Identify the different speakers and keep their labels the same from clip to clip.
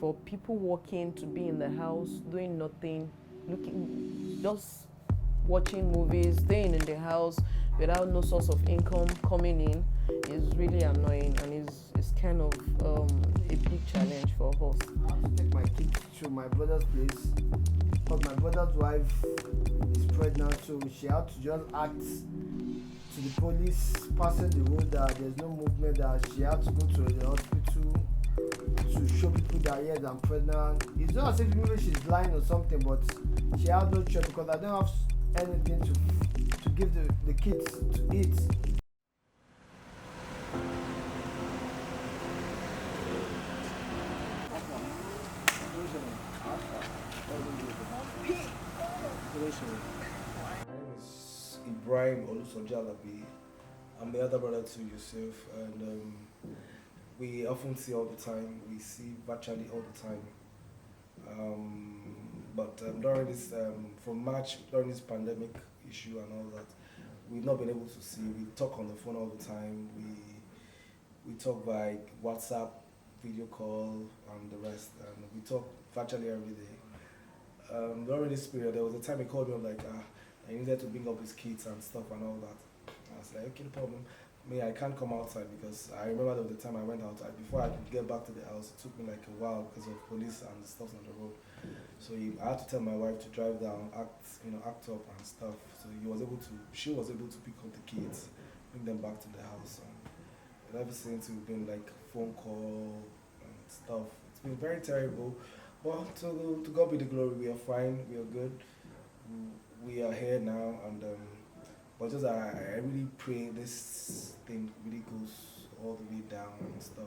Speaker 1: for people working to be in the house doing nothing, just watching movies, staying in the house without no source of income coming in is really annoying, and is kind of a big challenge for us.
Speaker 2: I have to take my kids to my brother's place because my brother's wife is pregnant, so she had to just act to the police passing the road that there's no movement, that she had to go to the hospital to show people that yes, I'm pregnant. It's not as if maybe she's lying or something, but she had no choice because I don't have anything to give the kids to eat.
Speaker 3: My name is Ibrahim Olusojalabi. I'm the other brother to Yusuf, and we often see all the time. We see virtually all the time. But during this, from March, during this pandemic issue and all that, we've not been able to see. We talk on the phone all the time. We talk by WhatsApp, video call, and the rest, and we talk virtually every day. During this period, there was a time he called me up like, I needed to bring up his kids and stuff and all that. I was like, okay, no problem. I can't come outside because I remember there was the time I went outside. Before I could get back to the house, it took me like a while because of police and stuff on the road. So I had to tell my wife to drive down, act up and stuff. So she was able to pick up the kids, bring them back to the house. And ever since we've been like phone call and stuff. It's been very terrible. But to God be the glory, we are fine, we are good. We are here now, and but just I really pray this thing really goes all the way down and stuff.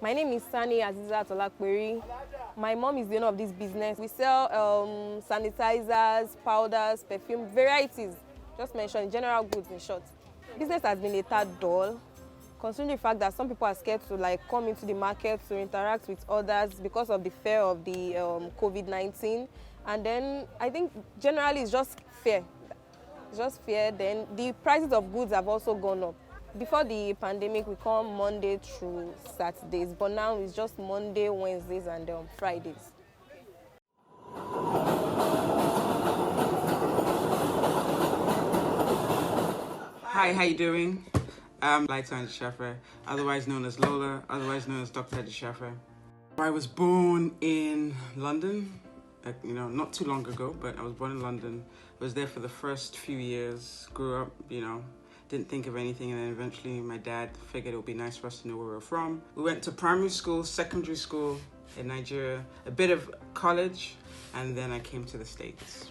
Speaker 4: My name is Azeezlat. My mom is the owner of this business. We sell sanitizers, powders, perfume, varieties. Just mention general goods in short. Business has been a tad dull, considering the fact that some people are scared to come into the market to interact with others because of the fear of the COVID-19. And then I think generally it's just fear. It's just fear. Then the prices of goods have also gone up. Before the pandemic, we come Monday through Saturdays, but now it's just Monday, Wednesdays, and Fridays.
Speaker 5: Hi, how you doing? I'm Lighton Shaffer, otherwise known as Lola, otherwise known as Dr. Shaffer. I was born in London, not too long ago, but I was born in London. I was there for the first few years, grew up, didn't think of anything, and then eventually my dad figured it would be nice for us to know where we were from. We went to primary school, secondary school in Nigeria, a bit of college, and then I came to the States.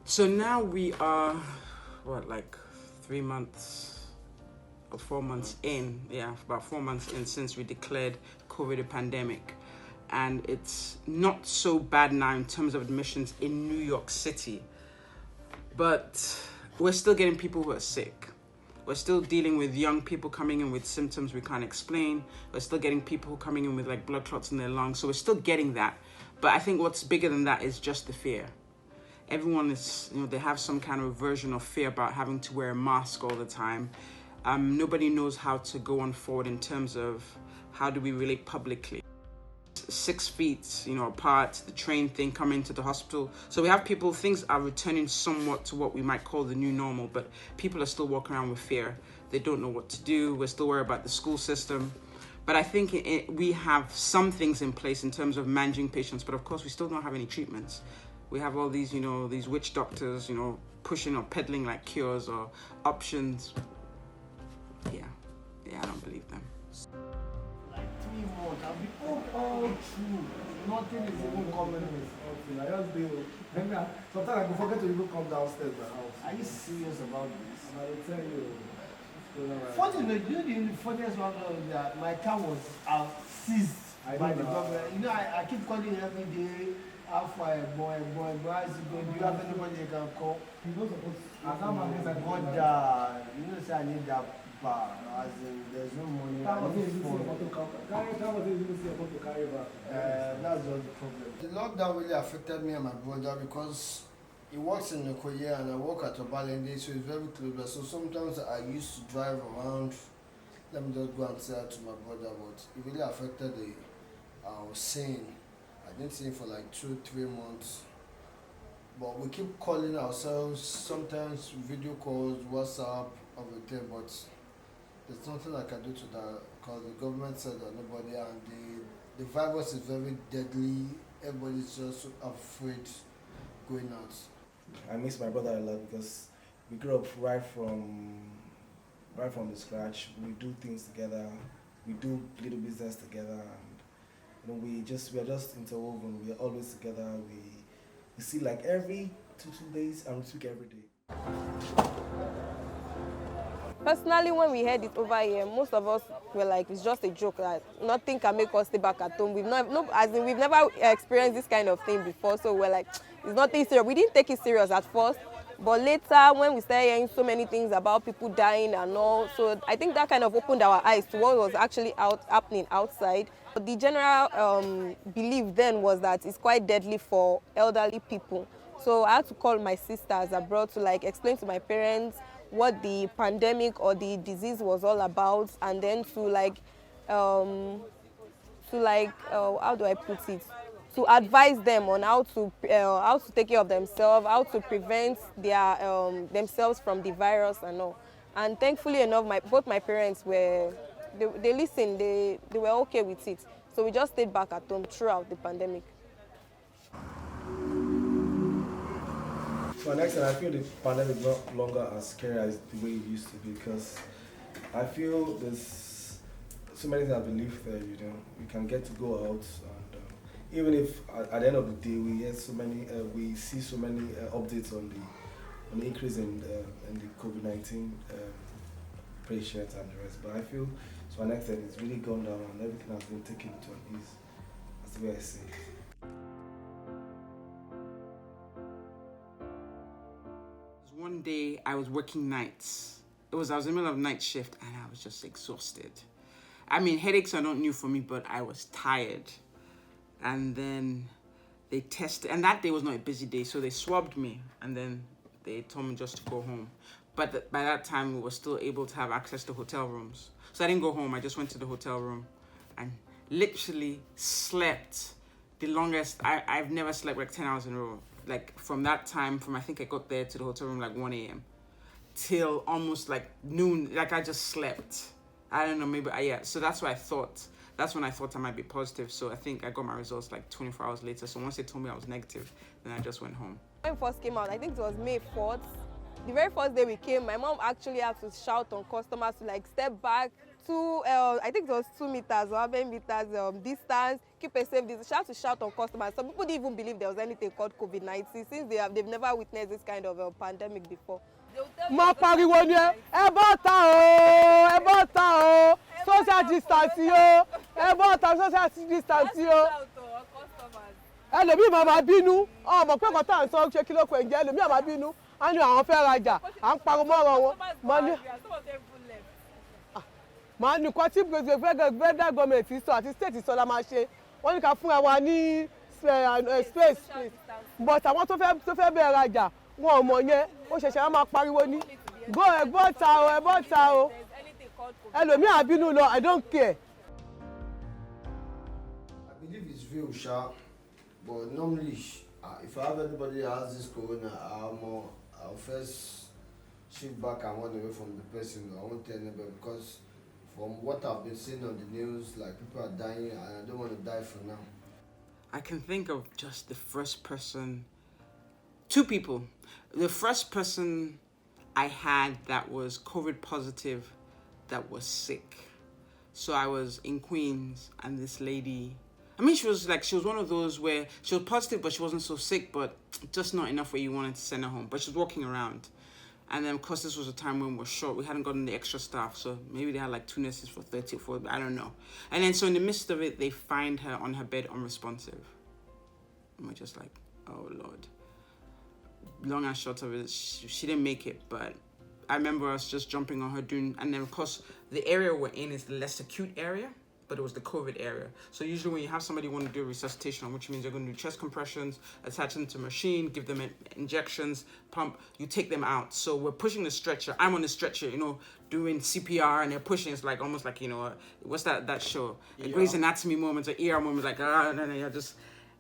Speaker 5: So now we are, 3 months or 4 months in, about 4 months in since we declared COVID a pandemic. And it's not so bad now in terms of admissions in New York City, but we're still getting people who are sick. We're still dealing with young people coming in with symptoms we can't explain. We're still getting people coming in with blood clots in their lungs. So we're still getting that. But I think what's bigger than that is just the fear. Everyone is, they have some kind of version of fear about having to wear a mask all the time. Nobody knows how to go on forward in terms of how do we relate publicly. 6 feet, apart, the train thing, coming to the hospital. So we have people, things are returning somewhat to what we might call the new normal, but people are still walking around with fear. They don't know what to do. We're still worried about the school system. But I think we have some things in place in terms of managing patients, but of course we still don't have any treatments. We have all these, these witch doctors, pushing or peddling like cures or options. Yeah, I don't believe them.
Speaker 2: 3 months, I'll be all through. Nothing is even coming with. I just do. Sometimes I forget to even come downstairs my house. Are you serious about this? I will tell you. Fortunately, the funniest one that my car was seized by the government. I keep calling every day. How far a boy, how's it going? Do you have anybody you can call? He's not supposed to. Say I need that bar. As in, there's no money. That was even to carry back. That's just the problem. The lockdown really affected me and my brother because He works in Okoye and I work at Obalende, so it's very close. So sometimes I used to drive around. Let me just go and say that to my brother, but it really affected the seeing. I didn't see him for like 2-3 months. But we keep calling ourselves, sometimes video calls, WhatsApp, everything, but there's nothing I can do to that because the government said that nobody, and the virus is very deadly. Everybody's just afraid going out.
Speaker 3: I miss my brother a lot because we grew up right from the scratch. We do things together. We do little business together, and we are just interwoven. We are always together. We see like every two days, and we speak every day.
Speaker 4: Personally, when we heard it over here, most of us were like, it's just a joke. That nothing can make us stay back at home. We've never experienced this kind of thing before, so we're like, it's nothing serious. We didn't take it serious at first, but later when we started hearing so many things about people dying and all, so I think that kind of opened our eyes to what was actually happening outside. But the general belief then was that it's quite deadly for elderly people. So I had to call my sisters abroad to like explain to my parents what the pandemic or the disease was all about, and then how do I put it? To advise them on how to take care of themselves, how to prevent their themselves from the virus and all. And thankfully enough, both my parents they listened, they were okay with it. So we just stayed back at home throughout the pandemic.
Speaker 3: So next time, I feel the pandemic is not longer as scary as the way it used to be because I feel there's so many things I believe that we can get to go out, and even if at the end of the day we see so many updates on the increase in the COVID-19 patients and the rest, but I feel to an extent it's really gone down and everything has been taken to an ease. That's the way I see it.
Speaker 5: One day I was working nights. I was in the middle of night shift and I was just exhausted. I mean, headaches are not new for me, but I was tired. And then they tested, and that day was not a busy day, so they swabbed me and then they told me just to go home. But by that time, we were still able to have access to hotel rooms. So I didn't go home, I just went to the hotel room and literally slept the longest. I've never slept like 10 hours in a row. Like from that time, I think I got there to the hotel room like 1 a.m. till almost like noon, like I just slept. I don't know, maybe, yeah. So that's when I thought I might be positive. So I think I got my results like 24 hours later. So once they told me I was negative, then I just went home.
Speaker 4: When we first came out, I think it was May 4th. The very first day we came, my mom actually had to shout on customers to like step back to, I think it was 2 meters or how many meters distance, keep a safe distance. She had to shout on customers. Some people didn't even believe there was anything called COVID-19 since they've never witnessed this kind of pandemic before.
Speaker 6: Má pariwo ni ẹ bọ́ ta o social distance o ẹ bọ́ ta social distance o ẹlòmíì máa bínú ọmọ pé kọ́tà ń sọ ṣé kí ló kọ ẹ̀jẹ̀ ẹlòmíì máa bínú á ní àwọn fẹ́ rajà à ń pariwo mọ́rọ̀ wọn màá ní kọ́ tí federal government sọ àti state sọ la máa ṣe wọ́n ní ká fúnra wa ní space but àwọn tó fẹ́ bẹ̀rẹ̀ rajà wọn ò mọ̀ yẹn ó ṣẹ̀ṣẹ̀ máa pariwo ní go ẹ bọ́ ta o ẹlòmíì àbínú lọ I don't care.
Speaker 2: I believe it's real, sha, but normally if I have anybody that has this corona, I'll first shift back and run away from the person. I won't tell anybody because from what I've been seeing on the news, like people are dying and I don't want to die for now.
Speaker 5: I can think of just the first person, 2 people. The first person I had that was COVID positive that was sick. So I was in Queens and this lady, I mean, she was one of those where she was positive, but she wasn't so sick, but just not enough where you wanted to send her home. But she was walking around. And then, of course, this was a time when we were short. We hadn't gotten the extra staff. So maybe they had like 2 nurses for 30 or 40, I don't know. And then, so in the midst of it, they find her on her bed unresponsive. And we're just like, oh, Lord. Long and short of it, she didn't make it. But I remember us just jumping on her and then, of course, the area we're in is the less acute area. but it was the COVID area. So usually when you have somebody want to do resuscitation, which means you're going to do chest compressions, attach them to a machine, give them injections, pump, you take them out. So we're pushing the stretcher. I'm on the stretcher, doing CPR, and they're pushing. It's like almost like, what's that show? A Grey's Anatomy moments, or ER moments, like,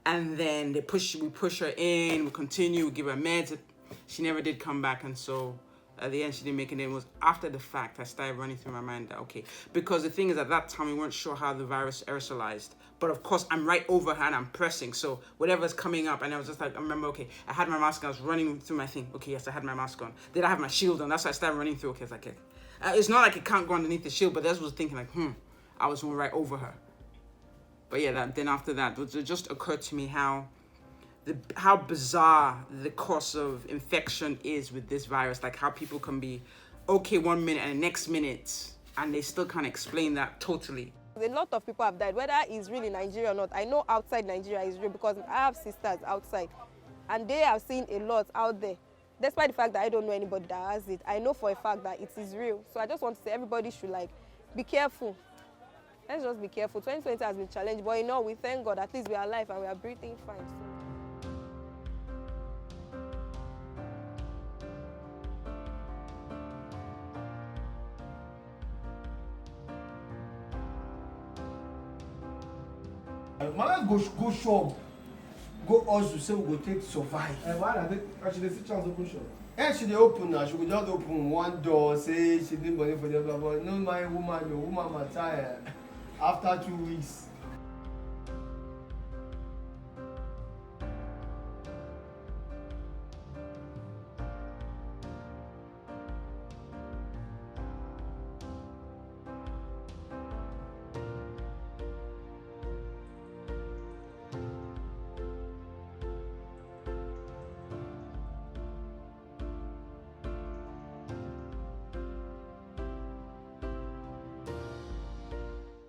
Speaker 5: and then we push her in, we continue, we give her meds. She never did come back, and so at the end, she didn't make it in. It was after the fact I started running through my mind that, okay, because the thing is, at that time, we weren't sure how the virus aerosolized. But of course, I'm right over her and I'm pressing. So whatever's coming up, and I was just like, I remember, okay, I had my mask on. I was running through my thing. Okay, yes, I had my mask on. Did I have my shield on? That's why I started running through. Okay, it's like, okay. It's not like it can't go underneath the shield, but I was thinking like, I was right over her. But yeah, then after that, it just occurred to me how bizarre the course of infection is with this virus. Like how people can be okay 1 minute and the next minute, and they still can't explain that totally.
Speaker 4: A lot of people have died, whether it's really Nigeria or not. I know outside Nigeria is real because I have sisters outside, and they have seen a lot out there. Despite the fact that I don't know anybody that has it, I know for a fact that it is real. So I just want to say everybody should be careful. Let's just be careful. 2020 has been challenged, but we thank God at least we are alive and we are breathing fine.
Speaker 2: Man, go shop, go hustle, say we go take survive.
Speaker 3: Why not? Actually, they see chance open shop.
Speaker 2: She dey open now. She go just open one door, say she need money for the other. But no, my woman matter. After 2 weeks,